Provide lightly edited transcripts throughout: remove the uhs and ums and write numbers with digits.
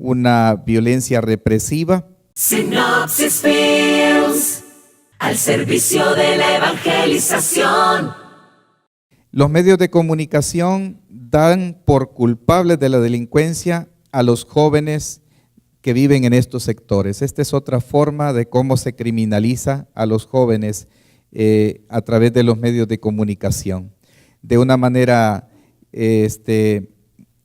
una violencia represiva. Sinopsis Films, al servicio de la evangelización. Los medios de comunicación dan por culpables de la delincuencia a los jóvenes que viven en estos sectores. Esta es otra forma de cómo se criminaliza a los jóvenes a través de los medios de comunicación. De una manera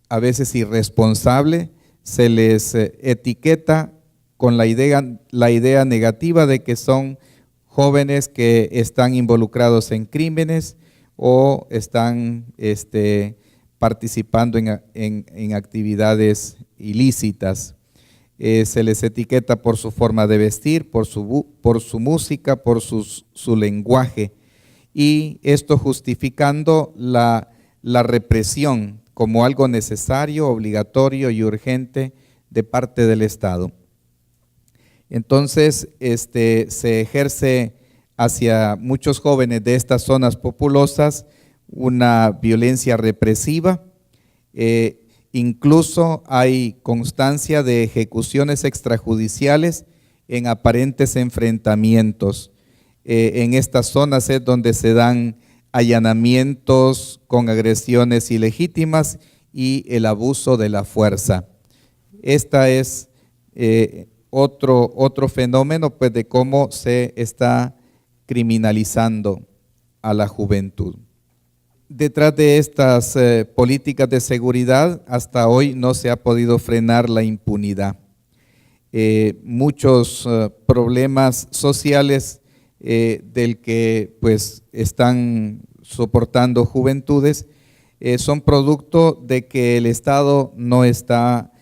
a veces irresponsable, se les etiqueta con la idea negativa de que son jóvenes que están involucrados en crímenes o están participando en actividades ilícitas. Se les etiqueta por su forma de vestir, por su música, por su lenguaje, y esto justificando la represión como algo necesario, obligatorio y urgente de parte del Estado. Entonces, se ejerce hacia muchos jóvenes de estas zonas populosas una violencia represiva. Incluso hay constancia de ejecuciones extrajudiciales en aparentes enfrentamientos. En estas zonas es donde se dan allanamientos con agresiones ilegítimas y el abuso de la fuerza. Esta es otro fenómeno, pues, de cómo se está criminalizando a la juventud. Detrás de estas políticas de seguridad, hasta hoy no se ha podido frenar la impunidad. Muchos problemas sociales del que pues están soportando juventudes son producto de que el Estado no está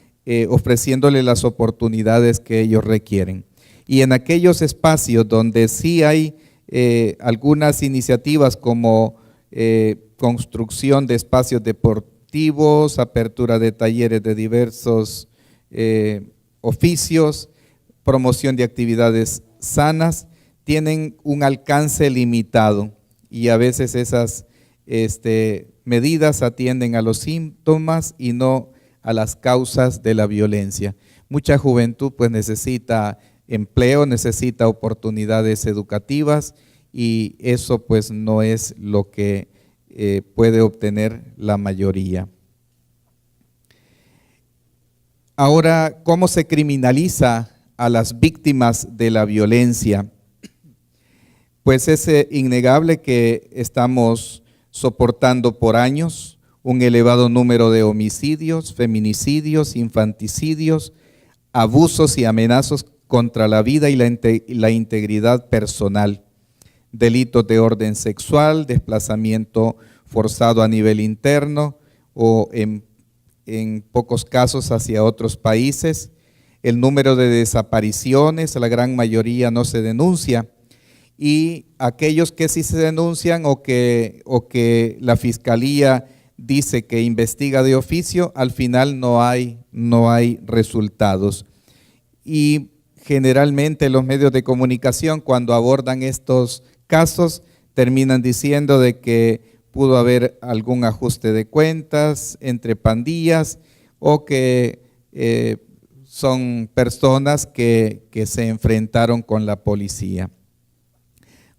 ofreciéndole las oportunidades que ellos requieren. Y en aquellos espacios donde sí hay algunas iniciativas como construcción de espacios deportivos, apertura de talleres de diversos oficios, promoción de actividades sanas, tienen un alcance limitado y a veces esas medidas atienden a los síntomas y no a las causas de la violencia. Mucha juventud pues necesita empleo, necesita oportunidades educativas y eso pues no es lo que puede obtener la mayoría. Ahora, ¿cómo se criminaliza a las víctimas de la violencia? Pues es innegable que estamos soportando por años un elevado número de homicidios, feminicidios, infanticidios, abusos y amenazas contra la vida y la integridad personal, delitos de orden sexual, desplazamiento forzado a nivel interno o en pocos casos hacia otros países. El número de desapariciones, la gran mayoría no se denuncia, y aquellos que sí se denuncian o que la fiscalía dice que investiga de oficio, al final no hay resultados. Y generalmente los medios de comunicación, cuando abordan estos casos, terminan diciendo de que pudo haber algún ajuste de cuentas entre pandillas o que son personas que se enfrentaron con la policía.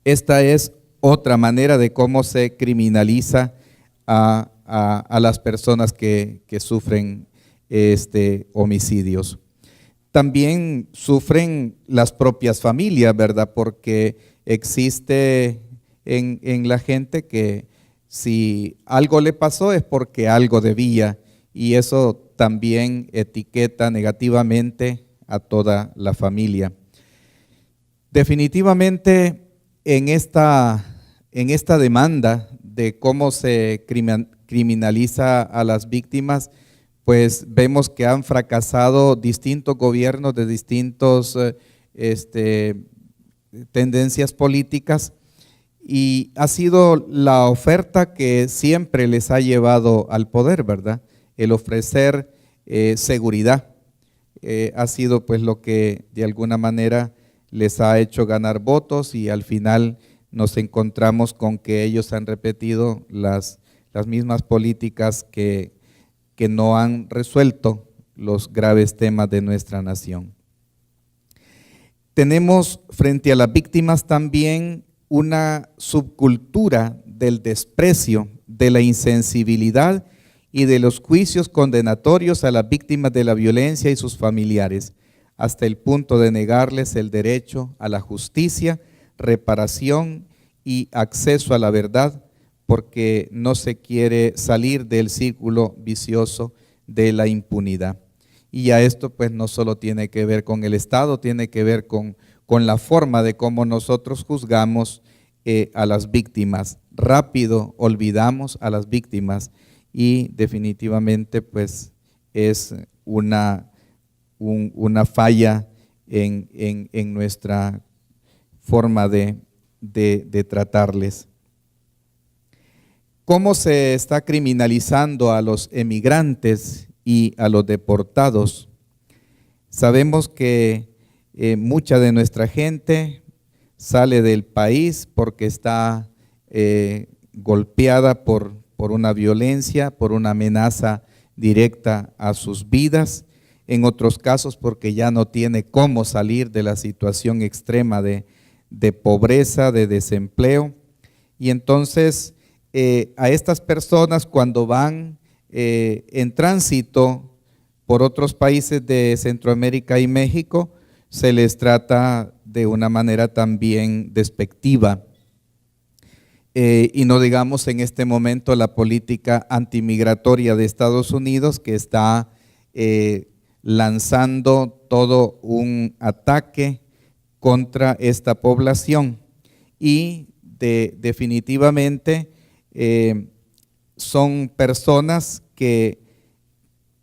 Esta es otra manera de cómo se criminaliza a las personas que sufren homicidios. También sufren las propias familias, ¿verdad? Porque existe en la gente que si algo le pasó es porque algo debía, y eso también etiqueta negativamente a toda la familia. Definitivamente en esta demanda de cómo se criminaliza a las víctimas, pues vemos que han fracasado distintos gobiernos de distintas tendencias políticas, y ha sido la oferta que siempre les ha llevado al poder, ¿verdad? El ofrecer seguridad ha sido pues lo que de alguna manera les ha hecho ganar votos, y al final nos encontramos con que ellos han repetido las mismas políticas que no han resuelto los graves temas de nuestra nación. Tenemos frente a las víctimas también una subcultura del desprecio, de la insensibilidad y de los juicios condenatorios a las víctimas de la violencia y sus familiares, hasta el punto de negarles el derecho a la justicia, reparación y acceso a la verdad, porque no se quiere salir del círculo vicioso de la impunidad. Y a esto pues no solo tiene que ver con el Estado, tiene que ver con la forma de cómo nosotros juzgamos a las víctimas. Rápido olvidamos a las víctimas y definitivamente pues es una falla en nuestra forma de tratarles. ¿Cómo se está criminalizando a los emigrantes y a los deportados? Sabemos que mucha de nuestra gente sale del país porque está golpeada por una violencia, por una amenaza directa a sus vidas, en otros casos porque ya no tiene cómo salir de la situación extrema de pobreza, de desempleo. Y entonces a estas personas, cuando van en tránsito por otros países de Centroamérica y México, se les trata de una manera también despectiva. Y no digamos en este momento la política antimigratoria de Estados Unidos, que está lanzando todo un ataque contra esta población, y definitivamente son personas que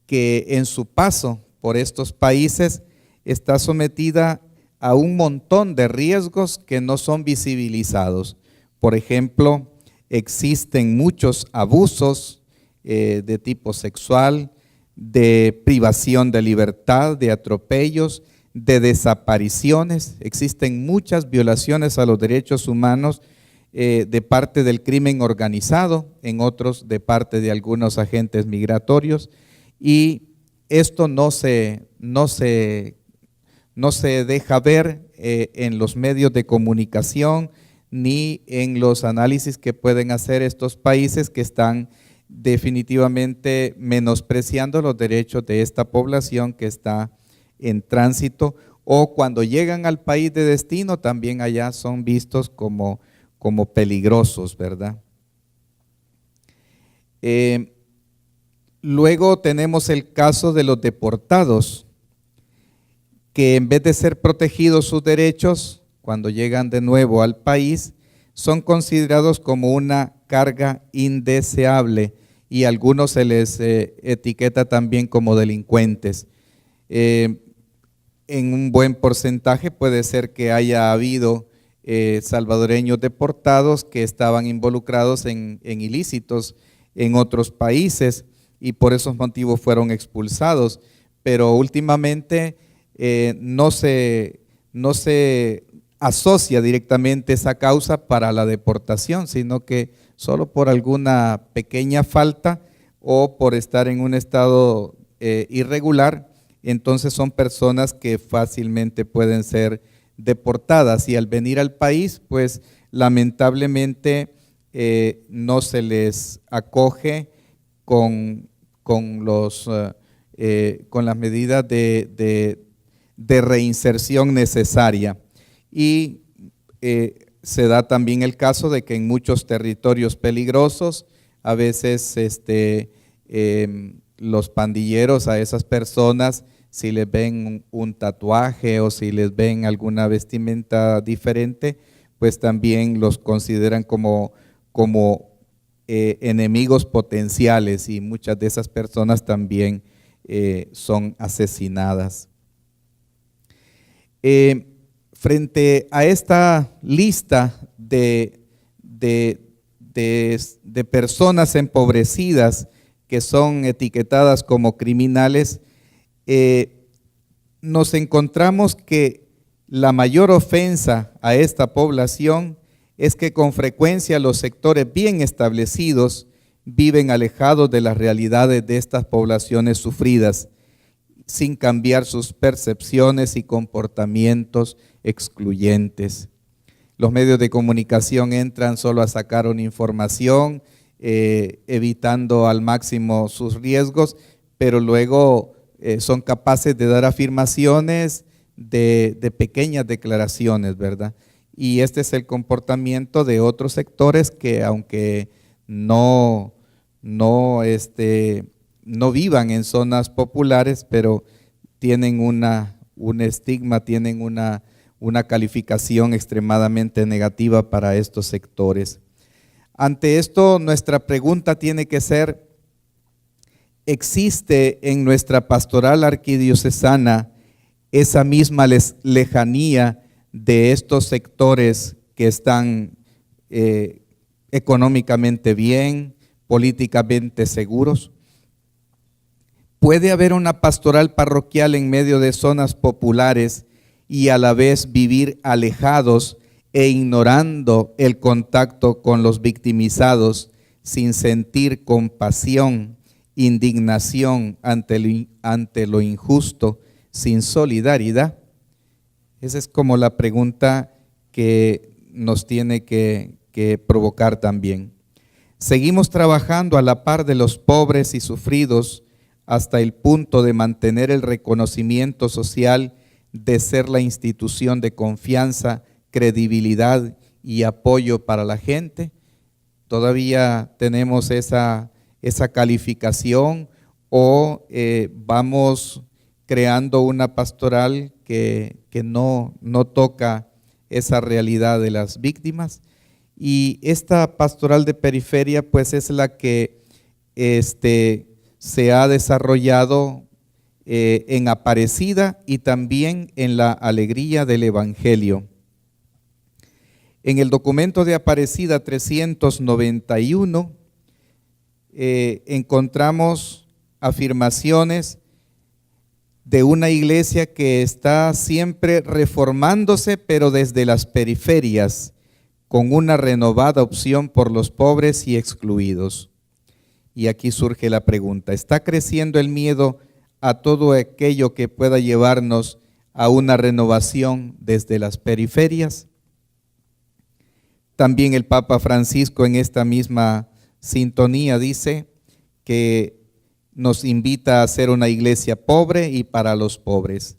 en su paso por estos países está sometida a un montón de riesgos que no son visibilizados. Por ejemplo, existen muchos abusos de tipo sexual, de privación de libertad, de atropellos, de desapariciones. Existen muchas violaciones a los derechos humanos de parte del crimen organizado, en otros de parte de algunos agentes migratorios, y esto no se deja ver en los medios de comunicación ni en los análisis que pueden hacer estos países que están definitivamente menospreciando los derechos de esta población que está en tránsito, o cuando llegan al país de destino también allá son vistos como peligrosos, ¿verdad? Luego tenemos el caso de los deportados, que en vez de ser protegidos sus derechos, cuando llegan de nuevo al país, son considerados como una carga indeseable, y a algunos se les etiqueta también como delincuentes. En un buen porcentaje puede ser que haya habido salvadoreños deportados que estaban involucrados en ilícitos en otros países y por esos motivos fueron expulsados, pero últimamente no se asocia directamente esa causa para la deportación, sino que solo por alguna pequeña falta o por estar en un estado irregular, entonces son personas que fácilmente pueden ser deportadas, y al venir al país, pues lamentablemente no se les acoge con las medidas de reinserción necesaria. Y se da también el caso de que en muchos territorios peligrosos, a veces los pandilleros a esas personas, si les ven un tatuaje o si les ven alguna vestimenta diferente, pues también los consideran como enemigos potenciales, y muchas de esas personas también son asesinadas. Frente a esta lista de personas empobrecidas que son etiquetadas como criminales, nos encontramos que la mayor ofensa a esta población es que con frecuencia los sectores bien establecidos viven alejados de las realidades de estas poblaciones sufridas, sin cambiar sus percepciones y comportamientos excluyentes. Los medios de comunicación entran solo a sacar una información, evitando al máximo sus riesgos, pero luego son capaces de dar afirmaciones de pequeñas declaraciones, ¿verdad? Y este es el comportamiento de otros sectores que, aunque no vivan en zonas populares, pero tienen un estigma, tienen una calificación extremadamente negativa para estos sectores. Ante esto, nuestra pregunta tiene que ser: ¿existe en nuestra pastoral arquidiocesana esa misma lejanía de estos sectores que están económicamente bien, políticamente seguros? ¿Puede haber una pastoral parroquial en medio de zonas populares y a la vez vivir alejados e ignorando el contacto con los victimizados, sin sentir compasión, indignación ante lo injusto, sin solidaridad? Esa es como la pregunta que nos tiene que provocar también. Seguimos trabajando a la par de los pobres y sufridos hasta el punto de mantener el reconocimiento social de ser la institución de confianza, credibilidad y apoyo para la gente. ¿Todavía tenemos esa calificación o vamos creando una pastoral que no toca esa realidad de las víctimas? Y esta pastoral de periferia pues es la que se ha desarrollado en Aparecida y también en la Alegría del Evangelio. En el documento de Aparecida 391 encontramos afirmaciones de una iglesia que está siempre reformándose, pero desde las periferias, con una renovada opción por los pobres y excluidos. Y aquí surge la pregunta: ¿está creciendo el miedo a todo aquello que pueda llevarnos a una renovación desde las periferias? También el Papa Francisco, en esta misma sintonía, dice que nos invita a ser una iglesia pobre y para los pobres.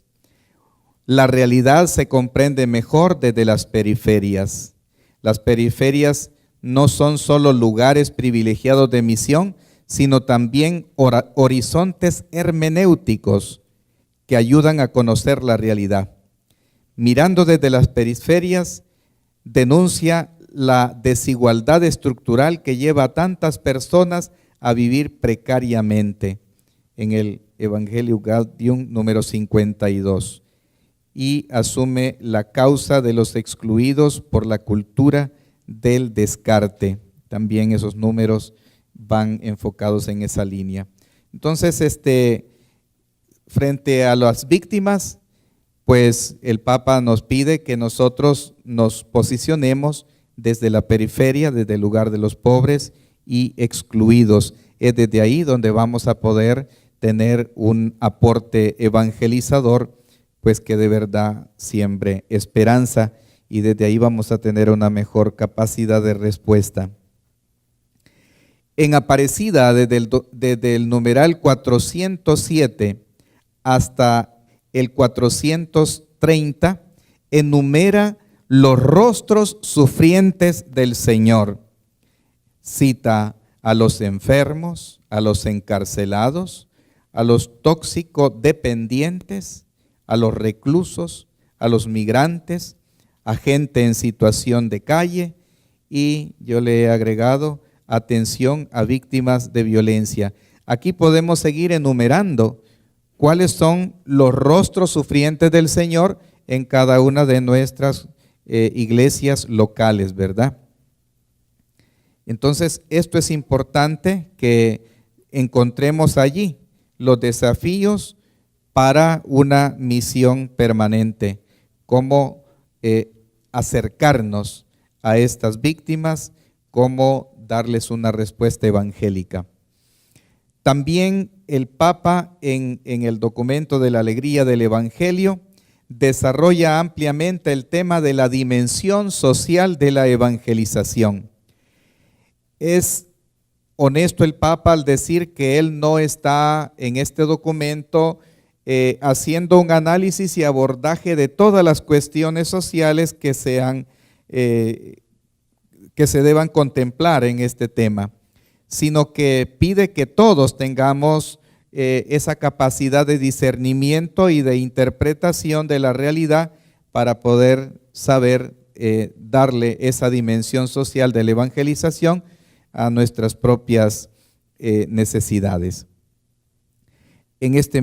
La realidad se comprende mejor desde las periferias. Las periferias no son solo lugares privilegiados de misión, sino también horizontes hermenéuticos que ayudan a conocer la realidad. Mirando desde las periferias, denuncia la desigualdad estructural que lleva a tantas personas a vivir precariamente, en el Evangelio Gaudium número 52, y asume la causa de los excluidos por la cultura del descarte. También esos números van enfocados en esa línea. Entonces, frente a las víctimas, pues el Papa nos pide que nosotros nos posicionemos desde la periferia, desde el lugar de los pobres y excluidos. Es desde ahí donde vamos a poder tener un aporte evangelizador, pues que de verdad siembre esperanza, y desde ahí vamos a tener una mejor capacidad de respuesta. En Aparecida, desde el numeral 407 hasta el 430, enumera los rostros sufrientes del Señor. Cita a los enfermos, a los encarcelados, a los tóxico-dependientes, a los reclusos, a los migrantes, a gente en situación de calle, y yo le he agregado atención a víctimas de violencia. Aquí podemos seguir enumerando cuáles son los rostros sufrientes del Señor en cada una de nuestras iglesias locales, ¿verdad? Entonces, esto es importante que encontremos allí los desafíos para una misión permanente, cómo acercarnos a estas víctimas, cómo darles una respuesta evangélica. También el Papa en el documento de la alegría del Evangelio desarrolla ampliamente el tema de la dimensión social de la evangelización. Es honesto el Papa al decir que él no está en este documento haciendo un análisis y abordaje de todas las cuestiones sociales que se deban contemplar en este tema, sino que pide que todos tengamos esa capacidad de discernimiento y de interpretación de la realidad para poder saber darle esa dimensión social de la evangelización a nuestras propias necesidades. En estos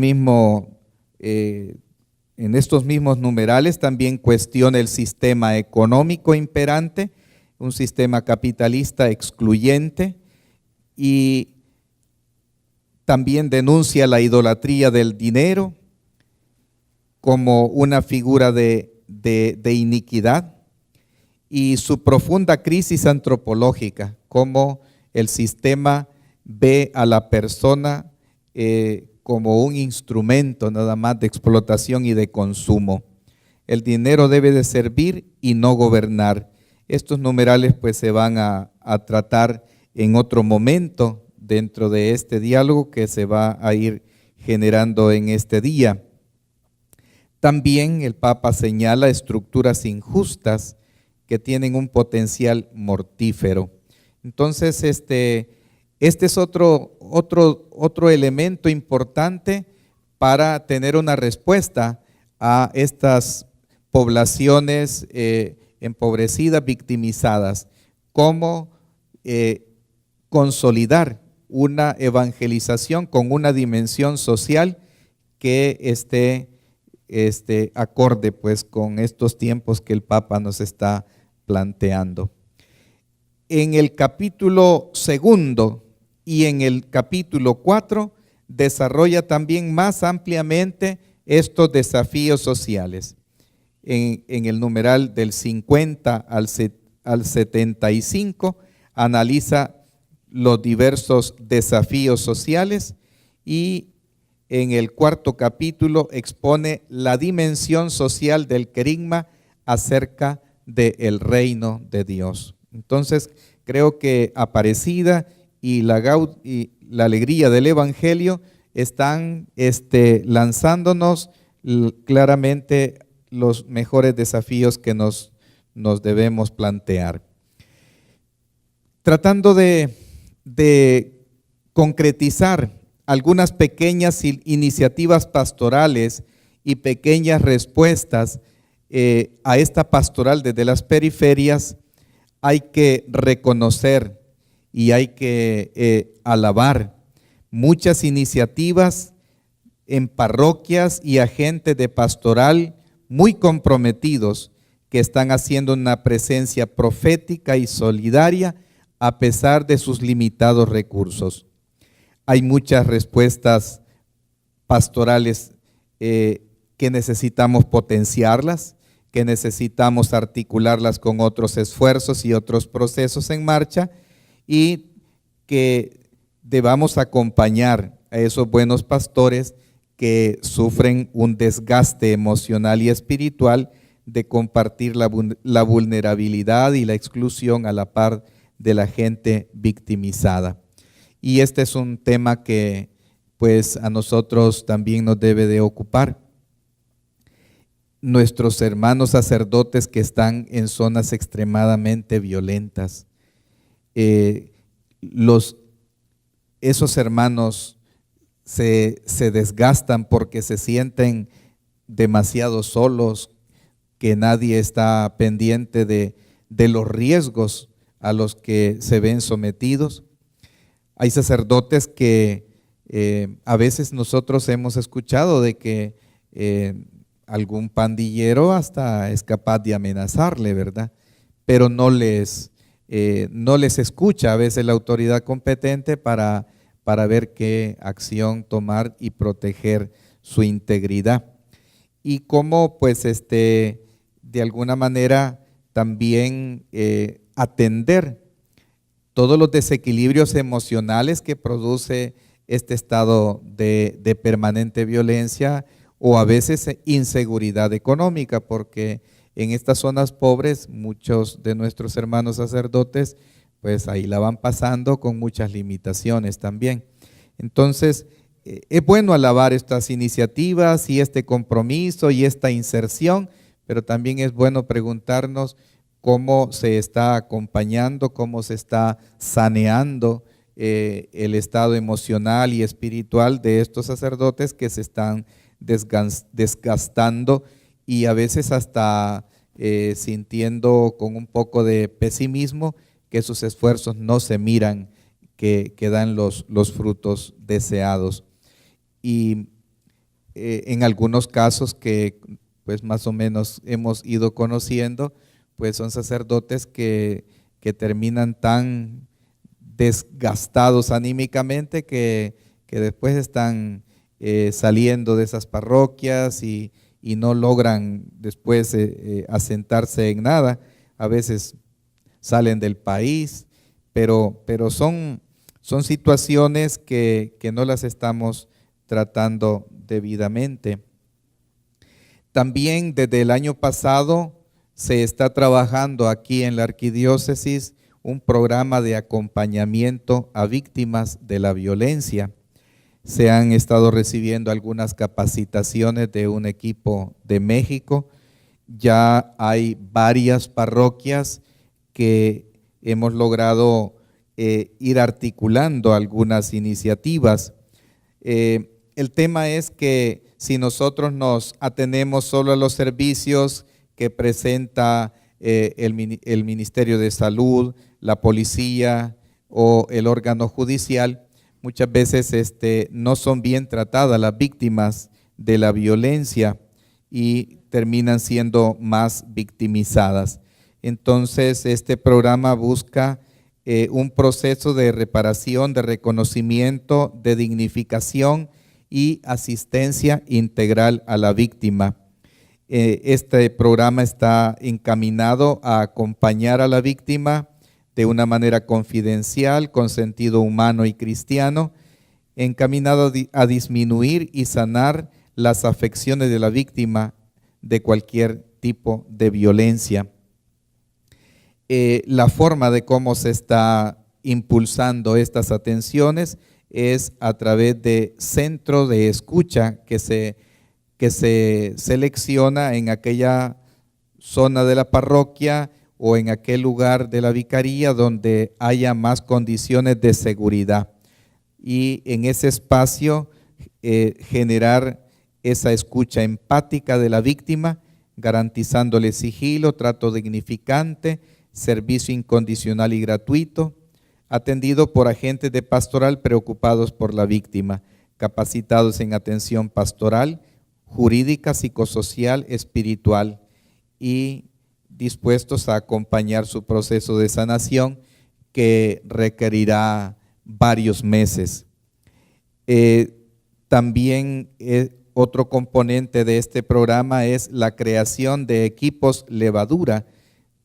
mismos numerales también cuestiona el sistema económico imperante, un sistema capitalista excluyente, y también denuncia la idolatría del dinero como una figura de iniquidad y su profunda crisis antropológica, como el sistema ve a la persona como un instrumento nada más de explotación y de consumo. El dinero debe de servir y no gobernar. Estos numerales pues se van a tratar en otro momento dentro de este diálogo que se va a ir generando en este día. También el Papa señala estructuras injustas que tienen un potencial mortífero. Entonces, este es otro elemento importante para tener una respuesta a estas poblaciones empobrecidas, victimizadas. Cómo consolidar una evangelización con una dimensión social que esté acorde pues con estos tiempos que el Papa nos está planteando. En el capítulo 2 y en el capítulo 4 desarrolla también más ampliamente estos desafíos sociales. En el numeral del 50 al 75 analiza los diversos desafíos sociales y en el 4º capítulo expone la dimensión social del querigma acerca del reino de Dios. Entonces, creo que Aparecida y la alegría del Evangelio están lanzándonos claramente los mejores desafíos que nos debemos plantear. Tratando de concretizar algunas pequeñas iniciativas pastorales y pequeñas respuestas a esta pastoral desde las periferias, hay que reconocer y hay que alabar muchas iniciativas en parroquias y agentes de pastoral muy comprometidos que están haciendo una presencia profética y solidaria a pesar de sus limitados recursos. Hay muchas respuestas pastorales que necesitamos potenciarlas, que necesitamos articularlas con otros esfuerzos y otros procesos en marcha y que debamos acompañar a esos buenos pastores que sufren un desgaste emocional y espiritual de compartir la vulnerabilidad y la exclusión a la par de la gente victimizada. Y este es un tema que pues a nosotros también nos debe de ocupar. Nuestros hermanos sacerdotes que están en zonas extremadamente violentas, esos hermanos se desgastan porque se sienten demasiado solos, que nadie está pendiente de los riesgos a los que se ven sometidos. Hay sacerdotes que a veces nosotros hemos escuchado de que algún pandillero hasta es capaz de amenazarle, ¿verdad? Pero no les escucha a veces la autoridad competente para ver qué acción tomar y proteger su integridad. Y cómo pues de alguna manera también atender todos los desequilibrios emocionales que produce este estado de permanente violencia o a veces inseguridad económica, porque en estas zonas pobres muchos de nuestros hermanos sacerdotes pues ahí la van pasando con muchas limitaciones también. Entonces, es bueno alabar estas iniciativas y este compromiso y esta inserción, pero también es bueno preguntarnos cómo se está acompañando, cómo se está saneando el estado emocional y espiritual de estos sacerdotes que se están desgastando y a veces hasta sintiendo con un poco de pesimismo que sus esfuerzos no se miran, que dan los frutos deseados. Y en algunos casos que pues más o menos hemos ido conociendo, pues son sacerdotes que terminan tan desgastados anímicamente que después están saliendo de esas parroquias y no logran después asentarse en nada. A veces salen del país, pero son situaciones que no las estamos tratando debidamente. También desde el año pasado se está trabajando aquí en la arquidiócesis un programa de acompañamiento a víctimas de la violencia. Se han estado recibiendo algunas capacitaciones de un equipo de México. Ya hay varias parroquias que hemos logrado ir articulando algunas iniciativas. El tema es que si nosotros nos atenemos solo a los servicios que presenta el Ministerio de Salud, la policía o el órgano judicial, muchas veces no son bien tratadas las víctimas de la violencia y terminan siendo más victimizadas. Entonces, este programa busca un proceso de reparación, de reconocimiento, de dignificación y asistencia integral a la víctima. Este programa está encaminado a acompañar a la víctima de una manera confidencial, con sentido humano y cristiano, encaminado a disminuir y sanar las afecciones de la víctima de cualquier tipo de violencia. La forma de cómo se está impulsando estas atenciones es a través de centro de escucha que se selecciona en aquella zona de la parroquia o en aquel lugar de la vicaría donde haya más condiciones de seguridad. Y en ese espacio generar esa escucha empática de la víctima, garantizándole sigilo, trato dignificante, servicio incondicional y gratuito, atendido por agentes de pastoral preocupados por la víctima, capacitados en atención pastoral, jurídica, psicosocial, espiritual y dispuestos a acompañar su proceso de sanación que requerirá varios meses. También otro componente de este programa es la creación de equipos levadura,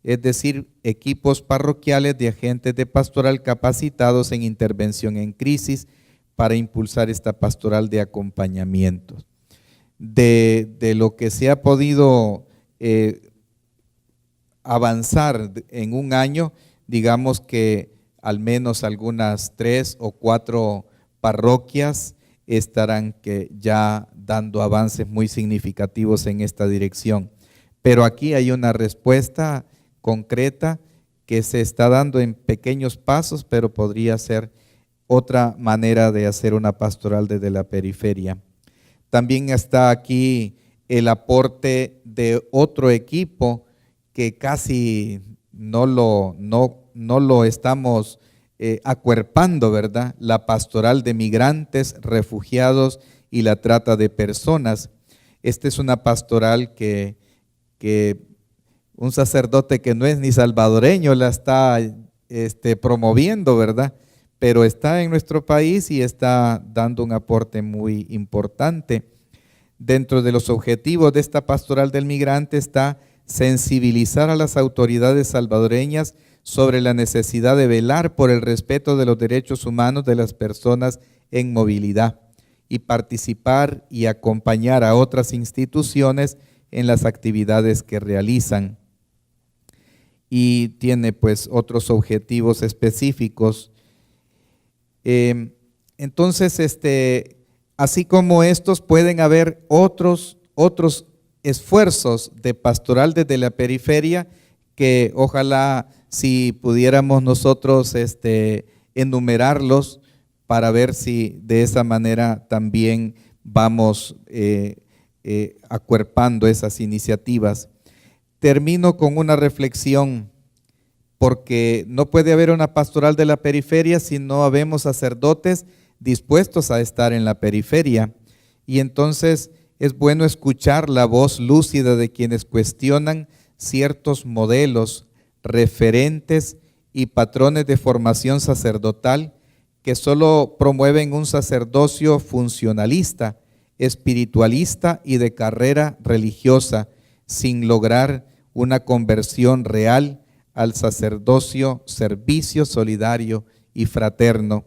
es decir, equipos parroquiales de agentes de pastoral capacitados en intervención en crisis para impulsar esta pastoral de acompañamiento. De lo que se ha podido avanzar en un año, digamos que al menos algunas 3 o 4 parroquias estarán ya dando avances muy significativos en esta dirección. Pero aquí hay una respuesta concreta que se está dando en pequeños pasos, pero podría ser otra manera de hacer una pastoral desde la periferia. También está aquí el aporte de otro equipo que casi no lo estamos acuerpando, ¿verdad? La pastoral de migrantes, refugiados y la trata de personas. Esta es una pastoral que un sacerdote que no es ni salvadoreño la está promoviendo, ¿verdad? Pero está en nuestro país y está dando un aporte muy importante. Dentro de los objetivos de esta pastoral del migrante está sensibilizar a las autoridades salvadoreñas sobre la necesidad de velar por el respeto de los derechos humanos de las personas en movilidad y participar y acompañar a otras instituciones en las actividades que realizan. Y tiene pues otros objetivos específicos. Entonces, así como estos, pueden haber otros esfuerzos de pastoral desde la periferia que ojalá si pudiéramos nosotros enumerarlos para ver si de esa manera también vamos acuerpando esas iniciativas. Termino con una reflexión, porque no puede haber una pastoral de la periferia si no habemos sacerdotes dispuestos a estar en la periferia. Y entonces es bueno escuchar la voz lúcida de quienes cuestionan ciertos modelos, referentes y patrones de formación sacerdotal que solo promueven un sacerdocio funcionalista, espiritualista y de carrera religiosa, sin lograr una conversión real al sacerdocio, servicio solidario y fraterno.